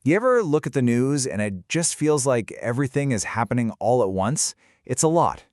You ever look at the news and it just feels like everything is happening all at once? It's a lot.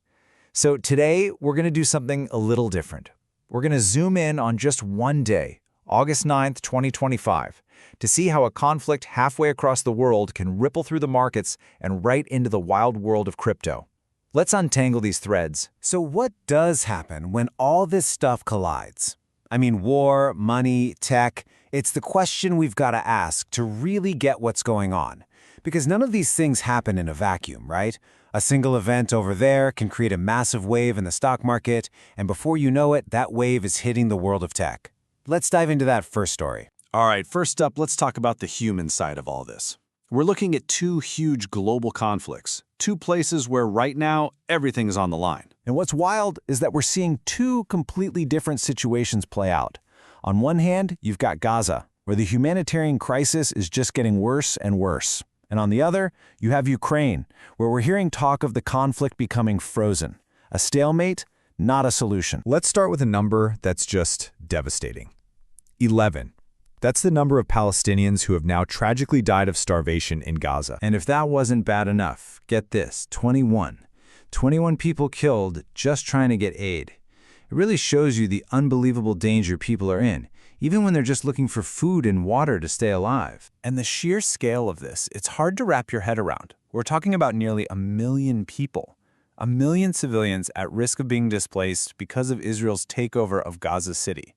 So today, we're going to do something a little different. We're going to zoom in on just one day, August 9th, 2025, to see how a conflict halfway across the world can ripple through the markets and right into the wild world of crypto. Let's untangle these threads. So what does happen when all this stuff collides? I mean, war, money, tech, it's the question we've got to ask to really get what's going on. Because none of these things happen in a vacuum, right? A single event over there can create a massive wave in the stock market, and before you know it, that wave is hitting the world of tech. Let's dive into that first story. All right, first up, let's talk about the human side of all this. We're looking at two huge global conflicts, two places where right now everything is on the line. And what's wild is that we're seeing two completely different situations play out. On one hand, you've got Gaza, where the humanitarian crisis is just getting worse and worse. And on the other, you have Ukraine, where we're hearing talk of the conflict becoming frozen. A stalemate, not a solution. Let's start with a number that's just devastating. 11. That's the number of Palestinians who have now tragically died of starvation in Gaza. And if that wasn't bad enough, get this, 21. 21 people killed just trying to get aid. It really shows you the unbelievable danger people are in, even when they're just looking for food and water to stay alive. And the sheer scale of this, it's hard to wrap your head around. We're talking about nearly 1 million people. 1 million civilians at risk of being displaced because of Israel's takeover of Gaza City.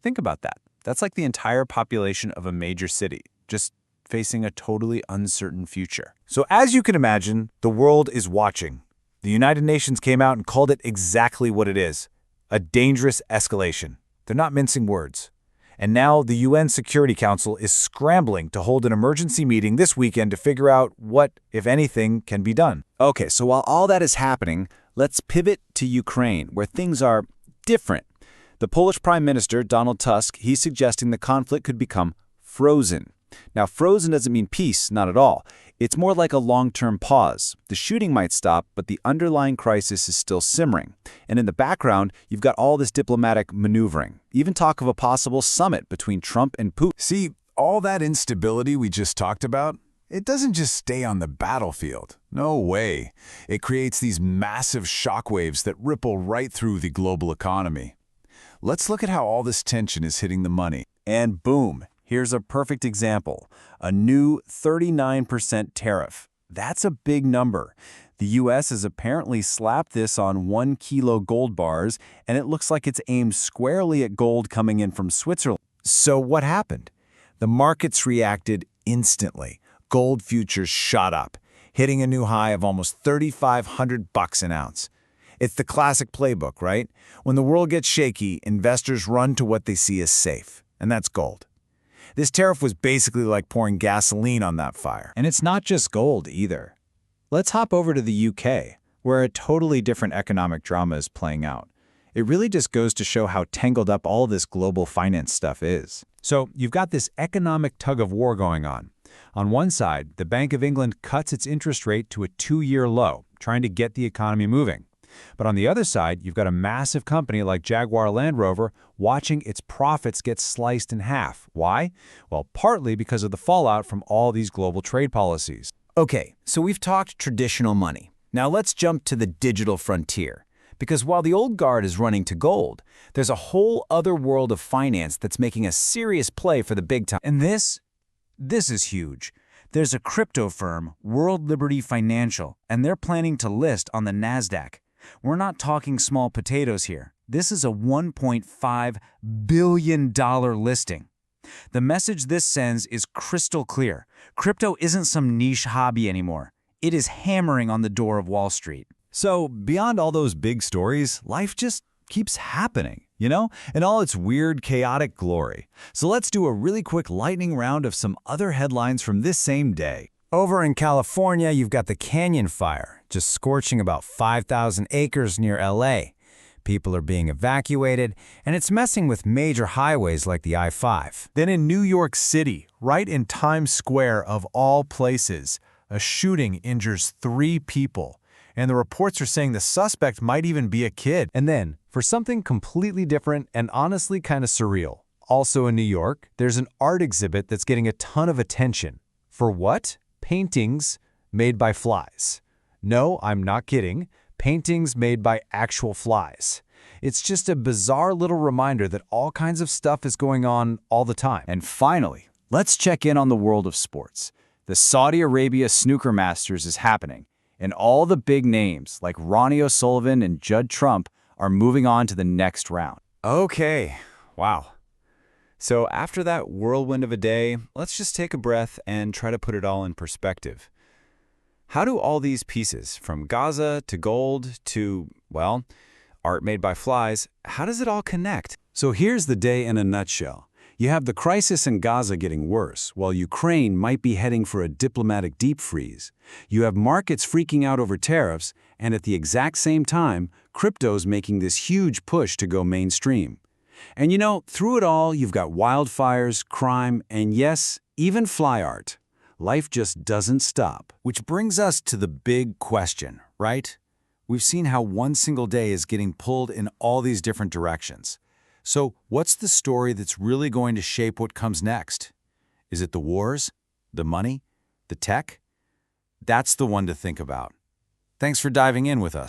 Think about that. That's like the entire population of a major city, just facing a totally uncertain future. So as you can imagine, the world is watching. The United Nations came out and called it exactly what it is, a dangerous escalation. They're not mincing words. And now the UN Security Council is scrambling to hold an emergency meeting this weekend to figure out what, if anything, can be done. Okay, so while all that is happening, let's pivot to Ukraine, where things are different. The Polish Prime Minister, Donald Tusk, he's suggesting the conflict could become frozen. Now, frozen doesn't mean peace, not at all. It's more like a long-term pause. The shooting might stop, but the underlying crisis is still simmering. And in the background, you've got all this diplomatic maneuvering, even talk of a possible summit between Trump and Putin. See, all that instability we just talked about, it doesn't just stay on the battlefield. No way. It creates these massive shockwaves that ripple right through the global economy. Let's look at how all this tension is hitting the money. And boom, here's a perfect example. A new 39% tariff. That's a big number. The U.S. has apparently slapped this on 1 kilo gold bars, and it looks like it's aimed squarely at gold coming in from Switzerland. So what happened? The markets reacted instantly. Gold futures shot up, hitting a new high of almost $3,500 an ounce. It's the classic playbook, right? When the world gets shaky, investors run to what they see as safe, and that's gold. This tariff was basically like pouring gasoline on that fire. And it's not just gold either. Let's hop over to the UK, where a totally different economic drama is playing out. It really just goes to show how tangled up all this global finance stuff is. So you've got this economic tug-of-war going on. On one side, the Bank of England cuts its interest rate to a 2-year low, trying to get the economy moving. But on the other side, you've got a massive company like Jaguar Land Rover watching its profits get sliced in half. Why? Well, partly because of the fallout from all these global trade policies. Okay, so we've talked traditional money. Now let's jump to the digital frontier. Because while the old guard is running to gold, there's a whole other world of finance that's making a serious play for the big time. And this is huge. There's a crypto firm, World Liberty Financial, and they're planning to list on the Nasdaq. We're not talking small potatoes here. This is a $1.5 billion listing. The message this sends is crystal clear. Crypto isn't some niche hobby anymore. It is hammering on the door of Wall Street. So beyond all those big stories, life just keeps happening, you know, in all its weird, chaotic glory. So let's do a really quick lightning round of some other headlines from this same day. Over in California, you've got the Canyon Fire, just scorching about 5,000 acres near LA. People are being evacuated, and it's messing with major highways like the I-5. Then in New York City, right in Times Square of all places, a shooting injures 3 people. And the reports are saying the suspect might even be a kid. And then, for something completely different and honestly kind of surreal, also in New York, there's an art exhibit that's getting a ton of attention. For what? Paintings made by flies. No, I'm not kidding. Paintings made by actual flies. It's just a bizarre little reminder that all kinds of stuff is going on all the time. And finally, let's check in on the world of sports. The Saudi Arabia Snooker Masters is happening, and all the big names like Ronnie O'Sullivan and Judd Trump are moving on to the next round. Okay, wow. So after that whirlwind of a day, let's just take a breath and try to put it all in perspective. How do all these pieces, from Gaza to gold to, well, art made by flies, how does it all connect? So here's the day in a nutshell. You have the crisis in Gaza getting worse, while Ukraine might be heading for a diplomatic deep freeze. You have markets freaking out over tariffs, and at the exact same time, crypto's making this huge push to go mainstream. And you know, through it all, you've got wildfires, crime, and yes, even fly art. Life just doesn't stop. Which brings us to the big question, right? We've seen how one single day is getting pulled in all these different directions. So what's the story that's really going to shape what comes next? Is it the wars? The money? The tech? That's the one to think about. Thanks for diving in with us.